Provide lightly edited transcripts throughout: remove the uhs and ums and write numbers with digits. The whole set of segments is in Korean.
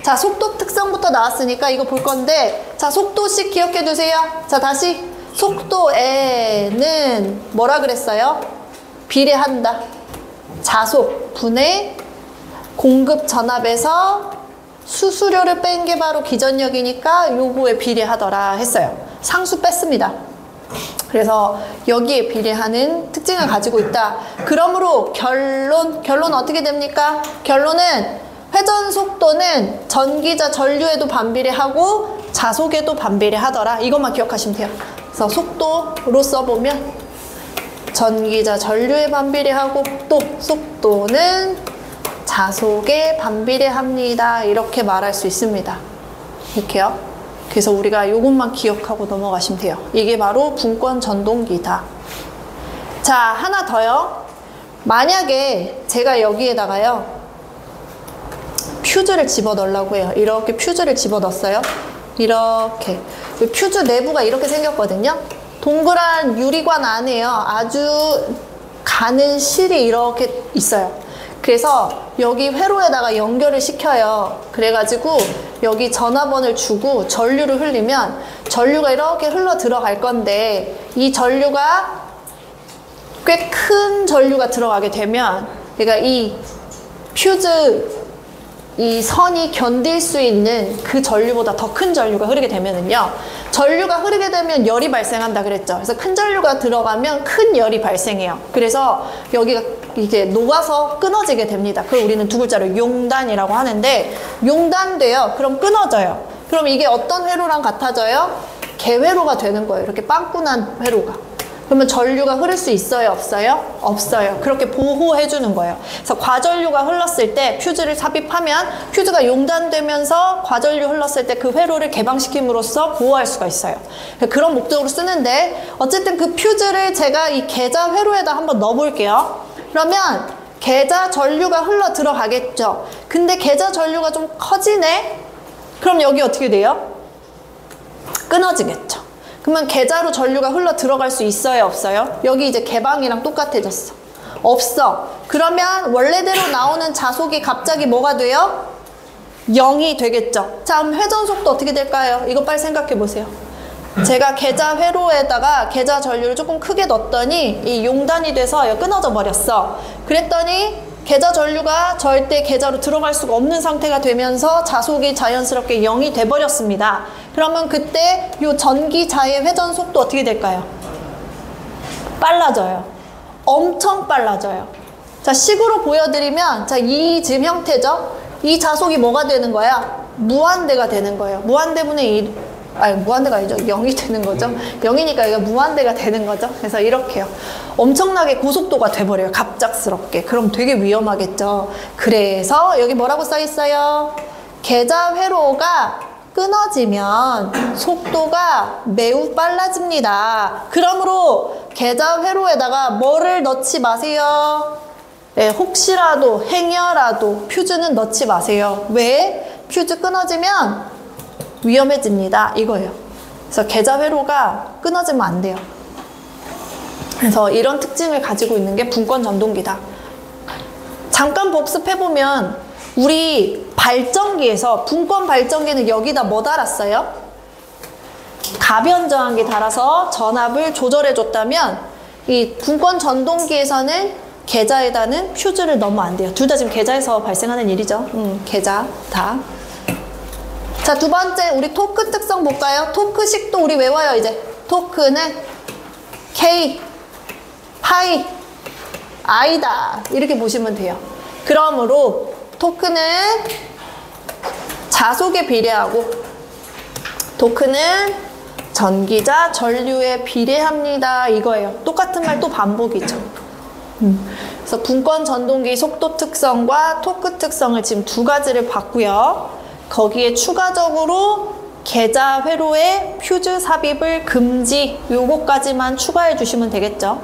자, 속도 특성부터 나왔으니까 이거 볼 건데, 자, 속도식 기억해 두세요. 자, 다시. 속도에는 뭐라 그랬어요? 비례한다. 자속 분의 공급 전압에서 수수료를 뺀 게 바로 기전력이니까 요거에 비례하더라 했어요. 상수 뺐습니다. 그래서 여기에 비례하는 특징을 가지고 있다. 그러므로 결론 어떻게 됩니까? 결론은 회전 속도는 전기자 전류에도 반비례하고 자속에도 반비례하더라. 이것만 기억하시면 돼요. 그래서 속도로 써보면 전기자 전류에 반비례하고 또 속도는 자속에 반비례합니다. 이렇게 말할 수 있습니다. 이렇게요. 그래서 우리가 이것만 기억하고 넘어가시면 돼요. 이게 바로 분권 전동기다. 자, 하나 더요. 만약에 제가 여기에다가요 퓨즈를 집어넣으려고 해요. 이렇게 퓨즈를 집어넣었어요. 이렇게 퓨즈 내부가 이렇게 생겼거든요. 동그란 유리관 안에요 아주 가는 실이 이렇게 있어요. 그래서 여기 회로에다가 연결을 시켜요. 그래가지고 여기 전화번을 주고 전류를 흘리면 전류가 이렇게 흘러 들어갈 건데, 이 전류가 꽤 큰 전류가 들어가게 되면, 그러니까 이 퓨즈 이 선이 견딜 수 있는 그 전류보다 더 큰 전류가 흐르게 되면은요, 전류가 흐르게 되면 열이 발생한다 그랬죠. 그래서 큰 전류가 들어가면 큰 열이 발생해요. 그래서 여기가 이게 녹아서 끊어지게 됩니다. 그걸 우리는 두 글자로 용단이라고 하는데, 용단돼요. 그럼 끊어져요. 그럼 이게 어떤 회로랑 같아져요? 개회로가 되는 거예요. 이렇게 빵꾸난 회로가. 그러면 전류가 흐를 수 있어요? 없어요? 없어요. 그렇게 보호해 주는 거예요. 그래서 과전류가 흘렀을 때 퓨즈를 삽입하면 퓨즈가 용단되면서 과전류 흘렀을 때 그 회로를 개방시킴으로써 보호할 수가 있어요. 그런 목적으로 쓰는데, 어쨌든 그 퓨즈를 제가 이 계좌 회로에다 한번 넣어 볼게요. 그러면 계좌 전류가 흘러 들어가겠죠. 근데 계좌 전류가 좀 커지네? 그럼 여기 어떻게 돼요? 끊어지겠죠. 그러면 계좌로 전류가 흘러 들어갈 수 있어요? 없어요? 여기 이제 개방이랑 똑같아졌어. 없어. 그러면 원래대로 나오는 자속이 갑자기 뭐가 돼요? 0이 되겠죠. 자, 그럼 회전 속도 어떻게 될까요? 이거 빨리 생각해 보세요. 제가 계좌 회로에다가 계좌 전류를 조금 크게 넣었더니 이 용단이 돼서 끊어져 버렸어. 그랬더니 계좌 전류가 절대 계좌로 들어갈 수가 없는 상태가 되면서 자속이 자연스럽게 0이 돼버렸습니다. 그러면 그때 이 전기자의 회전 속도 어떻게 될까요? 빨라져요. 엄청 빨라져요. 자, 식으로 보여드리면, 자, 이 지금 형태죠? 이 자속이 뭐가 되는 거야? 무한대가 되는 거예요. 무한대분의 1, 아니 무한대가 아니죠. 0이 되는 거죠. 0이니까 이거 무한대가 되는 거죠. 그래서 이렇게요. 엄청나게 고속도가 돼버려요. 갑작스럽게. 그럼 되게 위험하겠죠. 그래서 여기 뭐라고 써 있어요? 계좌 회로가 끊어지면 속도가 매우 빨라집니다. 그러므로 계좌 회로에다가 뭐를 넣지 마세요. 네, 혹시라도 행여라도 퓨즈는 넣지 마세요. 왜? 퓨즈 끊어지면 위험해집니다. 이거예요. 그래서 계좌 회로가 끊어지면 안 돼요. 그래서 이런 특징을 가지고 있는 게 분권 전동기다. 잠깐 복습해보면 우리 발전기에서 분권 발전기는 여기다 뭐 달았어요? 가변 저항기 달아서 전압을 조절해 줬다면, 이 분권 전동기에서는 계좌에다는 퓨즈를 넣으면 안 돼요. 둘 다 지금 계좌에서 발생하는 일이죠. 계좌 다. 자, 두 번째 우리 토크 특성 볼까요? 토크식도 우리 외워요. 이제 토크는 K, 파이, I다. 이렇게 보시면 돼요. 그러므로 토크는 자속에 비례하고 토크는 전기자 전류에 비례합니다. 이거예요. 똑같은 말 또 반복이죠. 그래서 분권 전동기 속도 특성과 토크 특성을 지금 두 가지를 봤고요. 거기에 추가적으로 계좌 회로에 퓨즈 삽입을 금지, 요거까지만 추가해 주시면 되겠죠.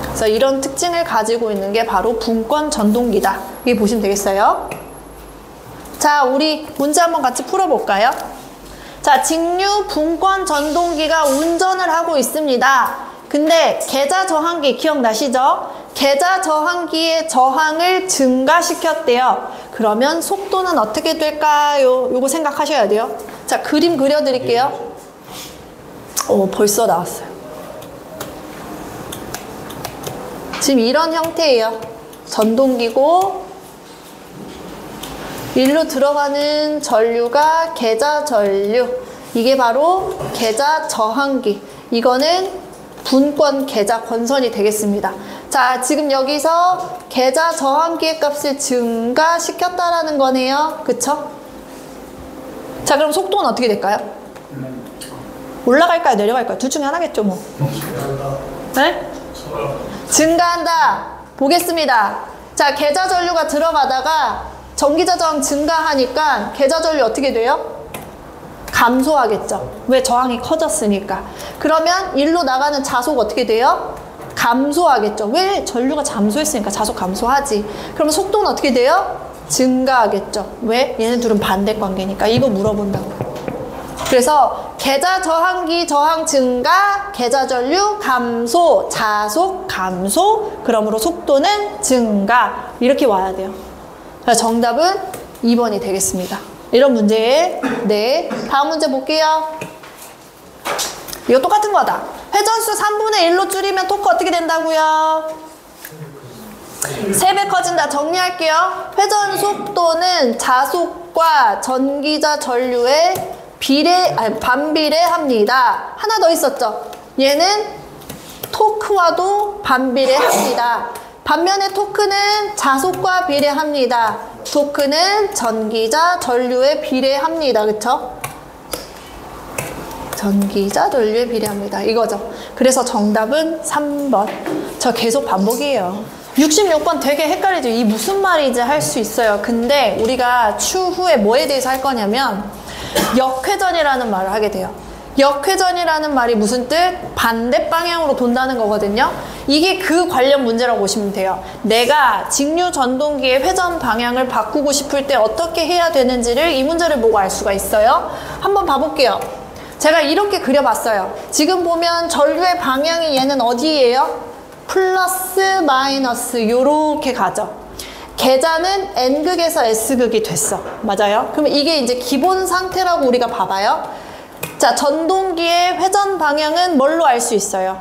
그래서 이런 특징을 가지고 있는 게 바로 분권 전동기다. 이게 보시면 되겠어요. 자, 우리 문제 한번 같이 풀어볼까요? 자, 직류 분권 전동기가 운전을 하고 있습니다. 근데 계좌 저항기 기억나시죠? 계좌 저항기의 저항을 증가시켰대요. 그러면 속도는 어떻게 될까요? 요거 생각하셔야 돼요. 자, 그림 그려드릴게요. 벌써 나왔어요. 지금 이런 형태예요. 전동기고 일로 들어가는 전류가 계좌전류. 이게 바로 계좌 저항기. 이거는 분권 계좌 권선이 되겠습니다. 자, 지금 여기서 계좌 저항기의 값을 증가시켰다라는 거네요. 그쵸? 자, 그럼 속도는 어떻게 될까요? 올라갈까요? 내려갈까요? 둘 중에 하나겠죠, 뭐. 네? 증가한다. 보겠습니다. 자, 계좌 전류가 들어가다가 전기자 저항 증가하니까 계좌 전류 어떻게 돼요? 감소하겠죠. 왜? 저항이 커졌으니까. 그러면 일로 나가는 자속 어떻게 돼요? 감소하겠죠. 왜? 전류가 잠수했으니까 자속 감소하지. 그러면 속도는 어떻게 돼요? 증가하겠죠. 왜? 얘네 둘은 반대 관계니까. 이거 물어본다고. 그래서 계좌 저항기 저항 증가, 계좌 전류 감소, 자속 감소, 그러므로 속도는 증가. 이렇게 와야 돼요. 그래서 정답은 2번이 되겠습니다. 이런 문제에 네. 다음 문제 볼게요. 이거 똑같은 거다. 회전수 3분의 1로 줄이면 토크 어떻게 된다고요? 3배 커진다. 정리할게요. 회전 속도는 자속과 전기자 전류의 반비례합니다. 하나 더 있었죠. 얘는 토크와도 반비례합니다. 반면에 토크는 자속과 비례합니다. 토크는 전기자 전류에 비례합니다. 그쵸? 전기자 전류에 비례합니다. 이거죠. 그래서 정답은 3번. 저 계속 반복이에요. 66번 되게 헷갈리죠. 이 무슨 말이지 할 수 있어요. 근데 우리가 추후에 뭐에 대해서 할 거냐면 역회전이라는 말을 하게 돼요. 역회전이라는 말이 무슨 뜻? 반대 방향으로 돈다는 거거든요. 이게 그 관련 문제라고 보시면 돼요. 내가 직류 전동기의 회전 방향을 바꾸고 싶을 때 어떻게 해야 되는지를 이 문제를 보고 알 수가 있어요. 한번 봐볼게요. 제가 이렇게 그려봤어요. 지금 보면 전류의 방향이 얘는 어디예요? 플러스 마이너스 요렇게 가죠. 계좌는 N극에서 S극이 됐어. 맞아요? 그러면 이게 이제 기본 상태라고 우리가 봐봐요. 자, 전동기의 회전 방향은 뭘로 알 수 있어요?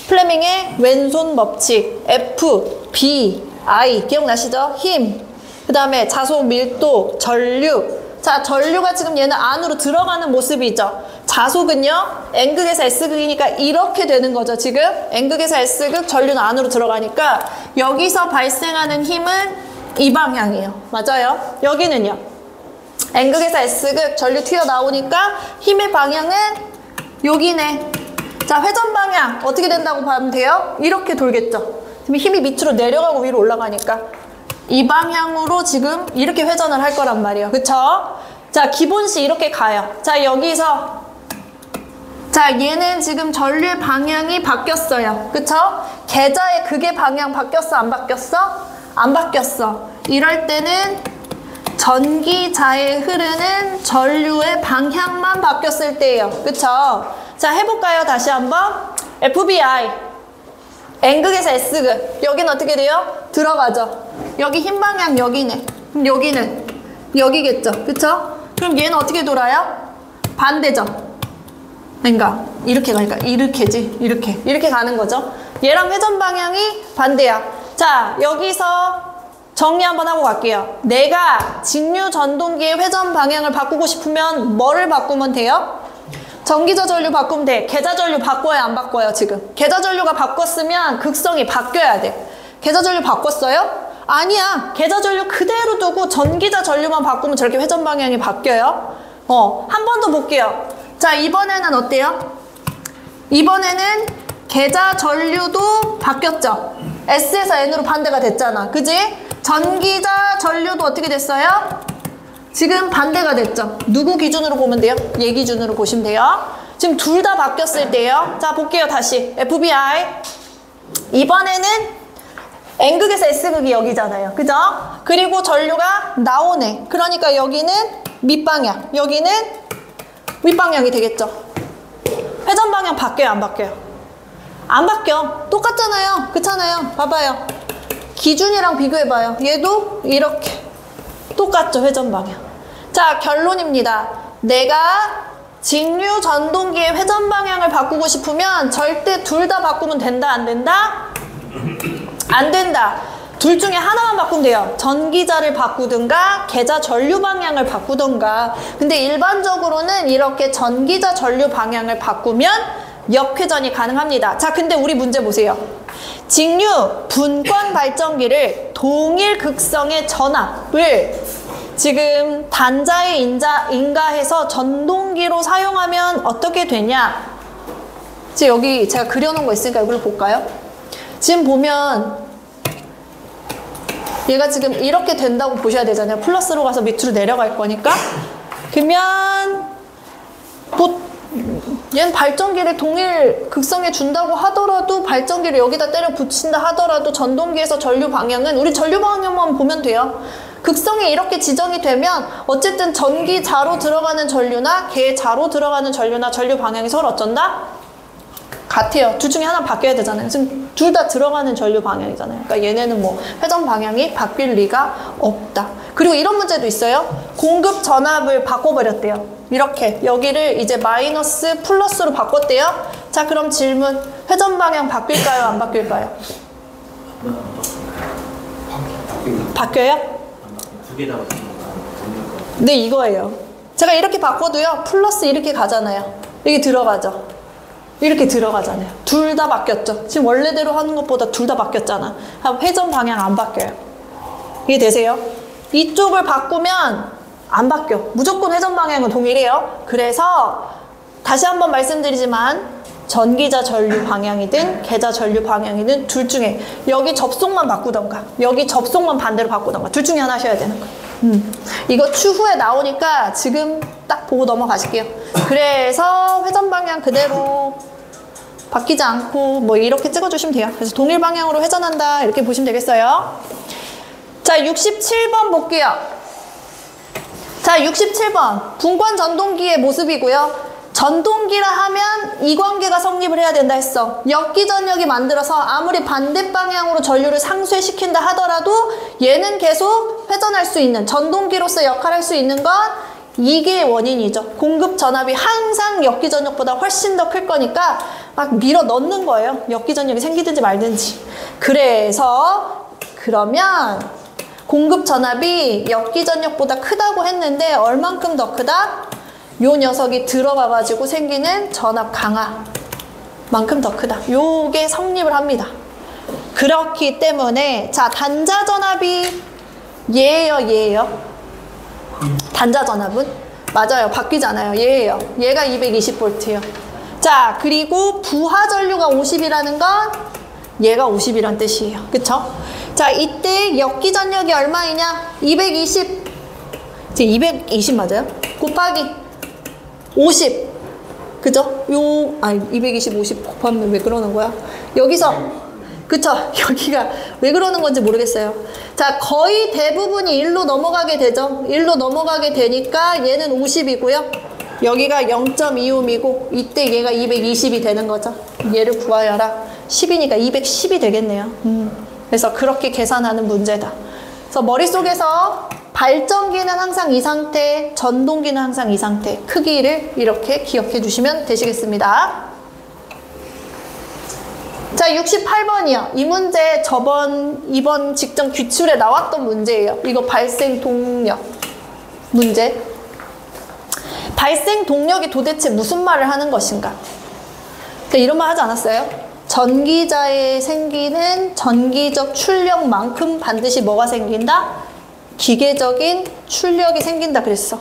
플레밍의 왼손 법칙. F, B, I. 기억나시죠? 힘. 그 다음에 자속 밀도, 전류. 자, 전류가 지금 얘는 안으로 들어가는 모습이죠. 자속은요, N극에서 S극이니까 이렇게 되는 거죠, 지금. N극에서 S극, 전류는 안으로 들어가니까 여기서 발생하는 힘은 이 방향이에요. 맞아요? 여기는요. N극에서 S극, 전류 튀어나오니까 힘의 방향은 여기네. 자, 회전 방향 어떻게 된다고 보면 돼요? 이렇게 돌겠죠. 지금 힘이 밑으로 내려가고 위로 올라가니까 이 방향으로 지금 이렇게 회전을 할 거란 말이에요. 그쵸? 자, 기본시 이렇게 가요. 자, 여기서 자, 얘는 지금 전류의 방향이 바뀌었어요. 그쵸? 계좌의 극의 방향 바뀌었어? 안 바뀌었어? 안 바뀌었어. 이럴 때는 전기자에 흐르는 전류의 방향만 바뀌었을 때예요. 그쵸? 자, 해볼까요? 다시 한번. FBI. N극에서 S극. 여기는 어떻게 돼요? 들어가죠. 여기 힘 방향 여기네. 그럼 여기는 여기겠죠. 그쵸? 그럼 얘는 어떻게 돌아요? 반대죠. 그러니까 이렇게 가니까 이렇게지. 이렇게 가는 거죠. 얘랑 회전 방향이 반대야. 자, 여기서 정리 한번 하고 갈게요. 내가 직류 전동기의 회전 방향을 바꾸고 싶으면 뭐를 바꾸면 돼요? 전기자 전류 바꾸면 돼. 계좌 전류 바꿔요? 안 바꿔요? 지금 계좌 전류가 바꿨으면 극성이 바뀌어야 돼. 계좌 전류 바꿨어요? 아니야. 계좌 전류 그대로 두고 전기자 전류만 바꾸면 저렇게 회전 방향이 바뀌어요. 한 번 더 볼게요. 자, 이번에는 어때요? 이번에는 계좌 전류도 바뀌었죠. S에서 N으로 반대가 됐잖아. 그지? 전기자 전류도 어떻게 됐어요? 지금 반대가 됐죠. 누구 기준으로 보면 돼요? 얘 기준으로 보시면 돼요. 지금 둘 다 바뀌었을 때요. 자, 볼게요. 다시 FBI. 이번에는 N극에서 S극이 여기잖아요. 그죠? 그리고 전류가 나오네. 그러니까 여기는 밑방향, 여기는 윗방향이 되겠죠. 회전 방향 바뀌어요? 안 바뀌어요? 안 바뀌어. 똑같잖아요. 그렇잖아요. 봐봐요. 기준이랑 비교해봐요. 얘도 이렇게 똑같죠, 회전 방향. 자, 결론입니다. 내가 직류 전동기의 회전 방향을 바꾸고 싶으면 절대 둘 다 바꾸면 된다, 안 된다? 안 된다. 둘 중에 하나만 바꾸면 돼요. 전기자를 바꾸든가 계자 전류 방향을 바꾸든가. 근데 일반적으로는 이렇게 전기자 전류 방향을 바꾸면 역회전이 가능합니다. 자, 근데 우리 문제 보세요. 직류 분권 발전기를 동일 극성의 전압을 지금 단자에 인가해서 전동기로 사용하면 어떻게 되냐? 지금 여기 제가 그려놓은 거 있으니까 이걸로 볼까요? 지금 보면 얘가 지금 이렇게 된다고 보셔야 되잖아요. 플러스로 가서 밑으로 내려갈 거니까. 그러면 얘는 발전기를 동일 극성에 준다고 하더라도 발전기를 여기다 때려 붙인다 하더라도 전동기에서 전류 방향은 우리 전류 방향만 보면 돼요. 극성이 이렇게 지정이 되면 어쨌든 전기자로 들어가는 전류나 계자로 들어가는 전류나 전류 방향이 서로 어쩐다? 같아요. 둘 중에 하나 바뀌어야 되잖아요. 지금 둘 다 들어가는 전류 방향이잖아요. 그러니까 얘네는 뭐 회전 방향이 바뀔 리가 없다. 그리고 이런 문제도 있어요. 공급 전압을 바꿔버렸대요. 이렇게 여기를 이제 마이너스 플러스로 바꿨대요. 자, 그럼 질문. 회전 방향 바뀔까요? 안 바뀔까요? 바뀌어요? 두 개 다 바뀌는 거. 네, 이거예요. 제가 이렇게 바꿔도요. 플러스 이렇게 가잖아요. 여기 들어가죠. 이렇게 들어가잖아요. 둘 다 바뀌었죠. 지금 원래대로 하는 것보다 둘 다 바뀌었잖아. 회전 방향 안 바뀌어요. 이해되세요? 이쪽을 바꾸면 안 바뀌어. 무조건 회전 방향은 동일해요. 그래서 다시 한번 말씀드리지만 전기자 전류 방향이든 계자 전류 방향이든 둘 중에 여기 접속만 바꾸던가 여기 접속만 반대로 바꾸던가 둘 중에 하나 하셔야 되는 거예요. 이거 추후에 나오니까 지금 딱 보고 넘어가실게요. 그래서 회전 방향 그대로 바뀌지 않고 뭐 이렇게 찍어주시면 돼요. 그래서 동일 방향으로 회전한다 이렇게 보시면 되겠어요. 자, 67번 볼게요. 자, 67번 분권 전동기의 모습이고요. 전동기라 하면 이 관계가 성립을 해야 된다 했어. 역기전력이 만들어서 아무리 반대 방향으로 전류를 상쇄시킨다 하더라도 얘는 계속 회전할 수 있는 전동기로서 역할할 수 있는 건 이게 원인이죠. 공급 전압이 항상 역기전력보다 훨씬 더 클 거니까 막 밀어 넣는 거예요. 역기전력이 생기든지 말든지. 그래서 그러면 공급 전압이 역기전력보다 크다고 했는데 얼만큼 더 크다? 요 녀석이 들어가가지고 생기는 전압 강화만큼 더 크다. 요게 성립을 합니다. 그렇기 때문에 자, 단자 전압이 얘예요. 단자 전압은? 맞아요. 바뀌지 않아요. 얘예요. 얘가 220V예요. 자, 그리고 부하 전류가 50이라는 건 얘가 50이란 뜻이에요. 그쵸? 자, 이때 역기전력이 얼마이냐? 220. 이제 220 맞아요? 곱하기 50. 그죠? 220, 50 곱하면 왜 그러는 거야? 여기서 그쵸? 여기가 왜 그러는 건지 모르겠어요. 자, 거의 대부분이 1로 넘어가게 되죠. 1로 넘어가게 되니까 얘는 50이고요. 여기가 0.25이고 이때 얘가 220이 되는 거죠. 얘를 구하여라. 10이니까 210이 되겠네요. 그래서 그렇게 계산하는 문제다. 그래서 머릿속에서 발전기는 항상 이 상태, 전동기는 항상 이 상태. 크기를 이렇게 기억해 주시면 되시겠습니다. 자, 68번이요. 이 문제 이번 직전 기출에 나왔던 문제예요. 이거 발생 동력 문제. 발생 동력이 도대체 무슨 말을 하는 것인가? 그러니까 이런 말 하지 않았어요? 전기자에 생기는 전기적 출력만큼 반드시 뭐가 생긴다? 기계적인 출력이 생긴다 그랬어.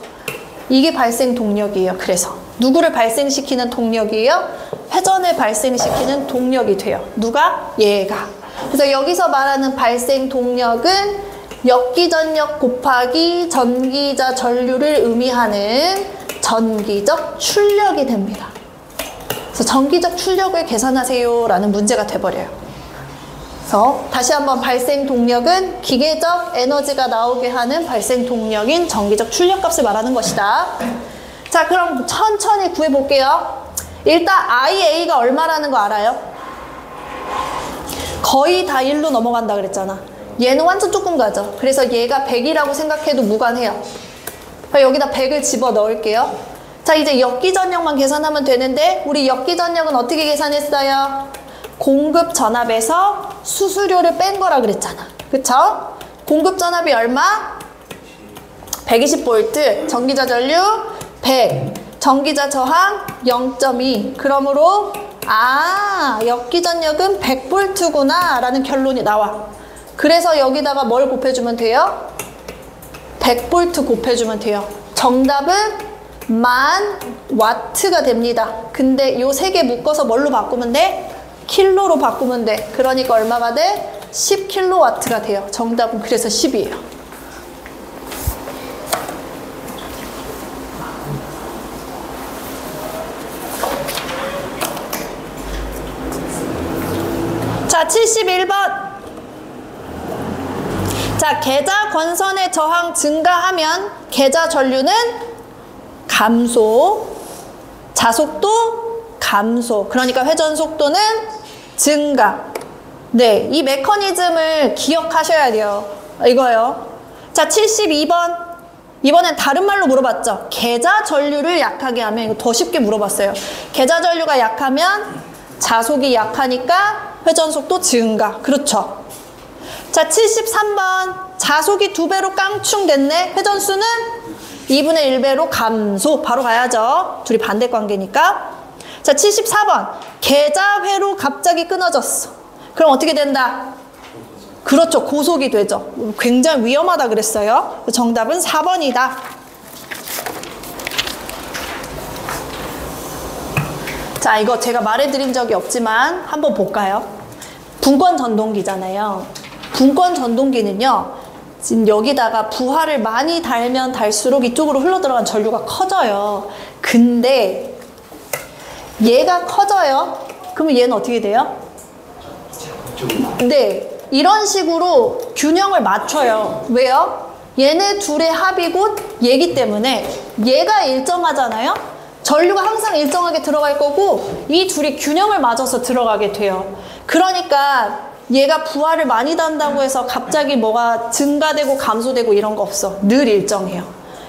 이게 발생 동력이에요. 그래서 누구를 발생시키는 동력이에요? 회전을 발생시키는 동력이 돼요. 누가? 얘가. 그래서 여기서 말하는 발생 동력은 역기전력 곱하기 전기자 전류를 의미하는 전기적 출력이 됩니다. 그래서 전기적 출력을 계산하세요 라는 문제가 돼버려요. 그래서 다시 한번 발생 동력은 기계적 에너지가 나오게 하는 발생 동력인 전기적 출력값을 말하는 것이다. 자, 그럼 천천히 구해볼게요. 일단 IA가 얼마라는 거 알아요? 거의 다 1로 넘어간다 그랬잖아. 얘는 완전 조금 가죠. 그래서 얘가 100이라고 생각해도 무관해요. 여기다 100을 집어 넣을게요. 자, 이제 역기전력만 계산하면 되는데 우리 역기전력은 어떻게 계산했어요? 공급 전압에서 수수료를 뺀 거라 그랬잖아. 그쵸? 공급 전압이 얼마? 120V, 전기자 전류 100, 전기자 저항 0.2. 그러므로 역기전력은 100V구나 라는 결론이 나와. 그래서 여기다가 뭘 곱해주면 돼요? 100V 곱해주면 돼요. 정답은 1000W가 됩니다. 근데 요 세 개 묶어서 뭘로 바꾸면 돼? 킬로로 바꾸면 돼. 그러니까 얼마가 돼? 10kW가 돼요. 정답은 그래서 10이에요. 자, 71번. 자, 계자 권선의 저항 증가하면 계자 전류는 감소, 자속도 감소. 그러니까 회전 속도는 증가. 네, 이 메커니즘을 기억하셔야 돼요. 이거요. 자, 72번. 이번엔 다른 말로 물어봤죠. 계자 전류를 약하게 하면, 이거 더 쉽게 물어봤어요. 계자 전류가 약하면 자속이 약하니까 회전 속도 증가. 그렇죠. 자, 73번. 자속이 2배로 깡충 됐네. 회전수는 2분의 1배로 감소. 바로 가야죠. 둘이 반대 관계니까. 자, 74번. 계자회로 갑자기 끊어졌어. 그럼 어떻게 된다? 그렇죠. 고속이 되죠. 굉장히 위험하다 그랬어요. 정답은 4번이다. 자, 이거 제가 말해드린 적이 없지만 한번 볼까요? 분권 전동기잖아요. 분권 전동기는요, 지금 여기다가 부하를 많이 달면 달수록 이쪽으로 흘러들어간 전류가 커져요. 근데 얘가 커져요. 그러면 얘는 어떻게 돼요? 네, 이런 식으로 균형을 맞춰요. 왜요? 얘네 둘의 합이 곧 얘기 때문에 얘가 일정하잖아요. 전류가 항상 일정하게 들어갈 거고 이 둘이 균형을 맞아서 들어가게 돼요. 그러니까 얘가 부하를 많이 단다고 해서 갑자기 뭐가 증가되고 감소되고 이런 거 없어. 늘 일정해요.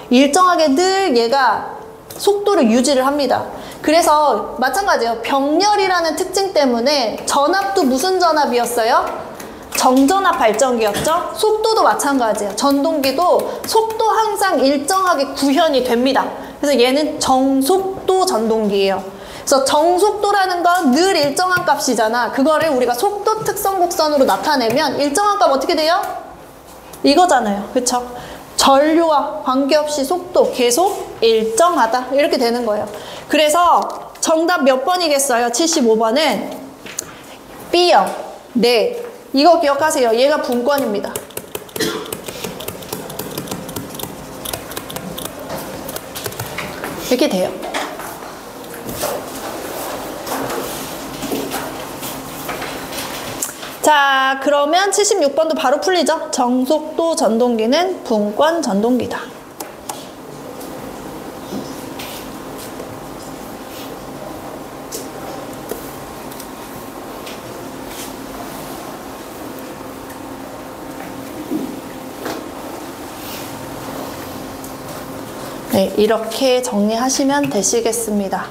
일정하게 늘 얘가 속도를 유지를 합니다. 그래서 마찬가지예요. 병렬이라는 특징 때문에 전압도 무슨 전압이었어요? 정전압 발전기였죠? 속도도 마찬가지예요. 전동기도 속도 항상 일정하게 구현이 됩니다. 그래서 얘는 정속도 전동기예요. 그래서 정속도라는 건 늘 일정한 값이잖아. 그거를 우리가 속도 특성 곡선으로 나타내면 일정한 값 어떻게 돼요? 이거잖아요. 그쵸? 전류와 관계없이 속도 계속 일정하다. 이렇게 되는 거예요. 그래서 정답 몇 번이겠어요? 75번은 B요. 네. 이거 기억하세요. 얘가 분권입니다. 이렇게 돼요. 자, 그러면 76번도 바로 풀리죠? 정속도 전동기는 분권 전동기다. 네, 이렇게 정리하시면 되시겠습니다.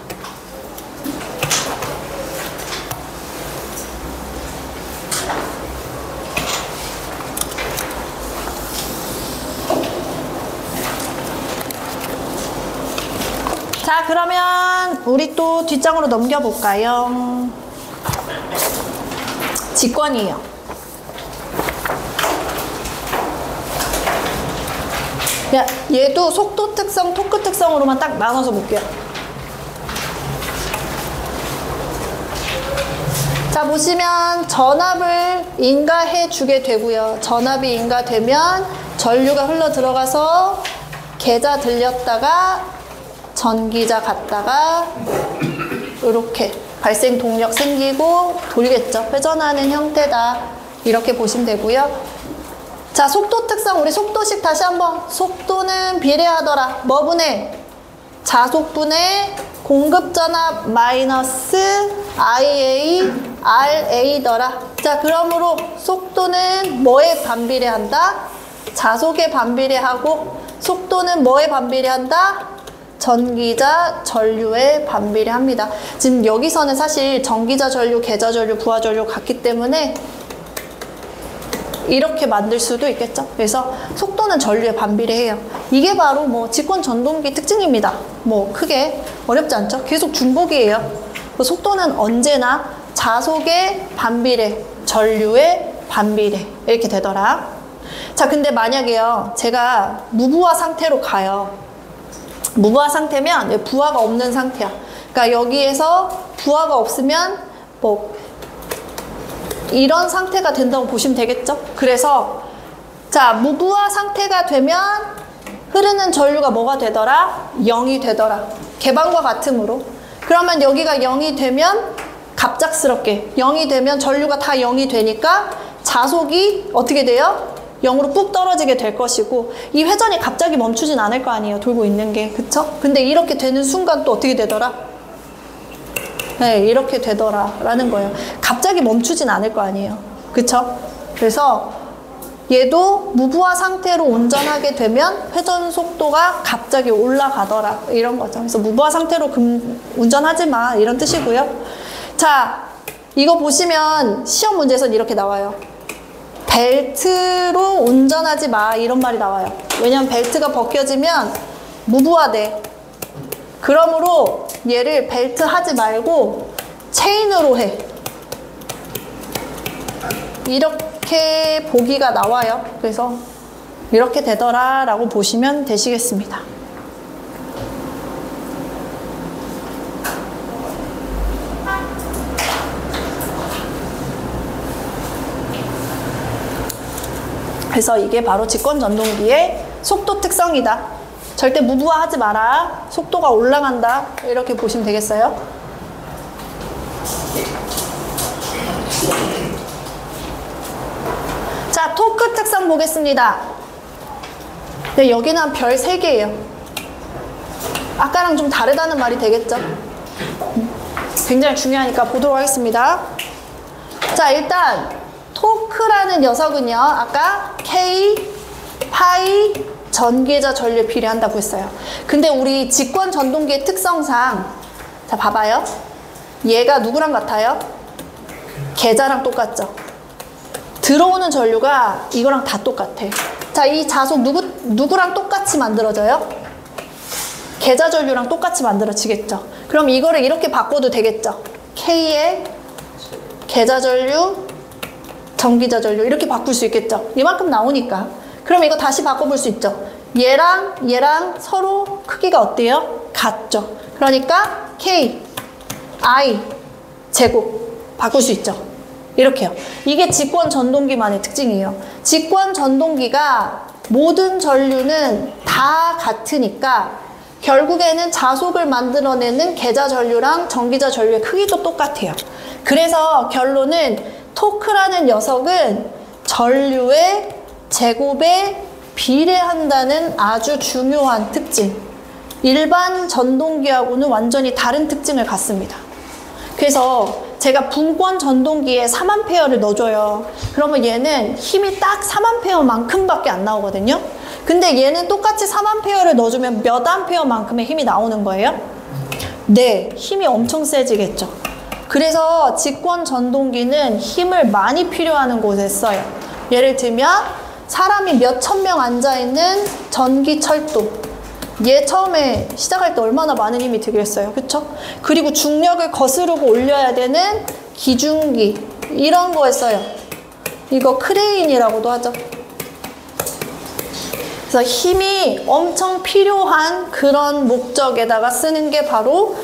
자, 그러면 우리 또 뒷장으로 넘겨볼까요? 직권이에요. 얘도 속도 특성, 토크 특성으로만 딱 나눠서 볼게요. 자, 보시면 전압을 인가해 주게 되고요. 전압이 인가되면 전류가 흘러 들어가서 계자 들렸다가 전기자 갔다가 이렇게 발생 동력 생기고 돌겠죠. 회전하는 형태다. 이렇게 보시면 되고요. 자, 속도 특성 우리 속도식 다시 한번. 속도는 비례하더라. 뭐 분의? 자속분의 공급전압 마이너스 IA RA더라. 자, 그러므로 속도는 뭐에 반비례한다? 자속에 반비례하고, 속도는 뭐에 반비례한다? 전기자 전류에 반비례합니다. 지금 여기서는 사실 전기자 전류, 계자 전류, 부하 전류 같기 때문에 이렇게 만들 수도 있겠죠. 그래서 속도는 전류에 반비례해요. 이게 바로 뭐 직권 전동기 특징입니다. 뭐 크게 어렵지 않죠? 계속 중복이에요. 속도는 언제나 자속에 반비례, 전류에 반비례 이렇게 되더라. 자, 근데 만약에요, 제가 무부하 상태로 가요. 무부하 상태면 부하가 없는 상태야. 그러니까 여기에서 부하가 없으면 뭐 이런 상태가 된다고 보시면 되겠죠? 그래서 자, 무부하 상태가 되면 흐르는 전류가 뭐가 되더라? 0이 되더라. 개방과 같음으로. 그러면 여기가 0이 되면 갑작스럽게 0이 되면 전류가 다 0이 되니까 자속이 어떻게 돼요? 0으로 뚝 떨어지게 될 것이고, 이 회전이 갑자기 멈추진 않을 거 아니에요, 돌고 있는 게. 그쵸? 근데 이렇게 되는 순간 또 어떻게 되더라? 네, 이렇게 되더라 라는 거예요. 갑자기 멈추진 않을 거 아니에요. 그쵸? 그래서 얘도 무부하 상태로 운전하게 되면 회전 속도가 갑자기 올라가더라, 이런 거죠. 그래서 무부하 상태로 운전하지 마, 이런 뜻이고요. 자, 이거 보시면 시험 문제에서는 이렇게 나와요. 벨트로 운전하지 마, 이런 말이 나와요. 왜냐면 벨트가 벗겨지면 무부하돼. 그러므로 얘를 벨트 하지 말고 체인으로 해. 이렇게 보기가 나와요. 그래서 이렇게 되더라 라고 보시면 되시겠습니다. 그래서 이게 바로 직권전동기의 속도 특성이다. 절대 무부하하지 마라. 속도가 올라간다. 이렇게 보시면 되겠어요. 자, 토크 특성 보겠습니다. 네, 여기는 한 별 3개예요. 아까랑 좀 다르다는 말이 되겠죠? 굉장히 중요하니까 보도록 하겠습니다. 자, 일단 토크라는 녀석은요, 아까 K, 파이, 전기자 전류에 비례한다고 했어요. 근데 우리 직권 전동기의 특성상, 자, 봐봐요. 얘가 누구랑 같아요? 계자랑 똑같죠? 들어오는 전류가 이거랑 다 똑같아. 자, 이 자속 누구랑 똑같이 만들어져요? 계자 전류랑 똑같이 만들어지겠죠? 그럼 이거를 이렇게 바꿔도 되겠죠? K의 계자 전류, 전기자 전류 이렇게 바꿀 수 있겠죠? 이만큼 나오니까. 그럼 이거 다시 바꿔볼 수 있죠? 얘랑 서로 크기가 어때요? 같죠? 그러니까 K, I 제곱 바꿀 수 있죠? 이렇게요. 이게 직권 전동기만의 특징이에요. 직권 전동기가 모든 전류는 다 같으니까 결국에는 자속을 만들어내는 계자 전류랑 전기자 전류의 크기도 똑같아요. 그래서 결론은 토크라는 녀석은 전류의 제곱에 비례한다는 아주 중요한 특징. 일반 전동기하고는 완전히 다른 특징을 갖습니다. 그래서 제가 분권 전동기에 3A를 넣어줘요. 그러면 얘는 힘이 딱 3A만큼밖에 안 나오거든요. 근데 얘는 똑같이 3A를 넣어주면 몇 A만큼의 힘이 나오는 거예요? 네, 힘이 엄청 세지겠죠. 그래서 직권 전동기는 힘을 많이 필요하는 곳에 써요. 예를 들면 사람이 몇 천 명 앉아있는 전기철도, 얘 처음에 시작할 때 얼마나 많은 힘이 들겠어요, 그쵸? 그리고 중력을 거스르고 올려야 되는 기중기, 이런 거에 써요. 이거 크레인이라고도 하죠. 그래서 힘이 엄청 필요한 그런 목적에다가 쓰는 게 바로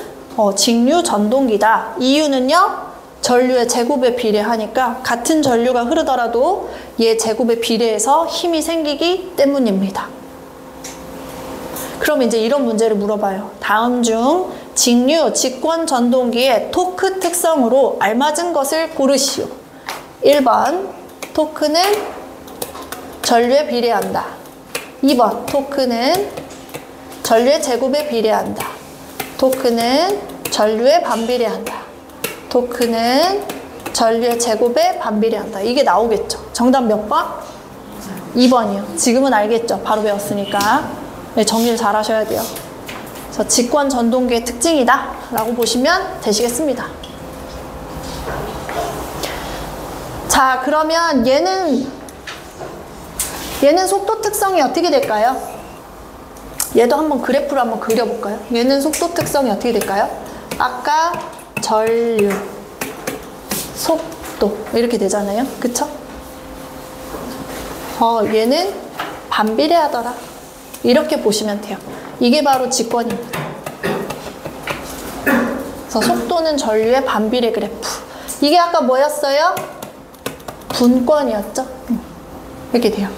직류 전동기다. 이유는요, 전류의 제곱에 비례하니까 같은 전류가 흐르더라도 얘 제곱에 비례해서 힘이 생기기 때문입니다. 그럼 이제 이런 문제를 물어봐요. 다음 중 직류 직권 전동기의 토크 특성으로 알맞은 것을 고르시오. 1번, 토크는 전류에 비례한다. 2번, 토크는 전류의 제곱에 비례한다. 토크는 전류에 반비례한다. 토크는 전류의 제곱에 반비례한다. 이게 나오겠죠. 정답 몇 번? 2번이요. 지금은 알겠죠. 바로 배웠으니까. 네, 정리를 잘 하셔야 돼요. 그래서 직권 전동기의 특징이다 라고 보시면 되시겠습니다. 자, 그러면 얘는 속도 특성이 어떻게 될까요? 얘도 한번 그래프로 한번 그려볼까요? 얘는 속도 특성이 어떻게 될까요? 아까 전류, 속도 이렇게 되잖아요. 그쵸? 얘는 반비례하더라. 이렇게 보시면 돼요. 이게 바로 직권입니다. 그래서 속도는 전류의 반비례 그래프. 이게 아까 뭐였어요? 분권이었죠? 이렇게 돼요.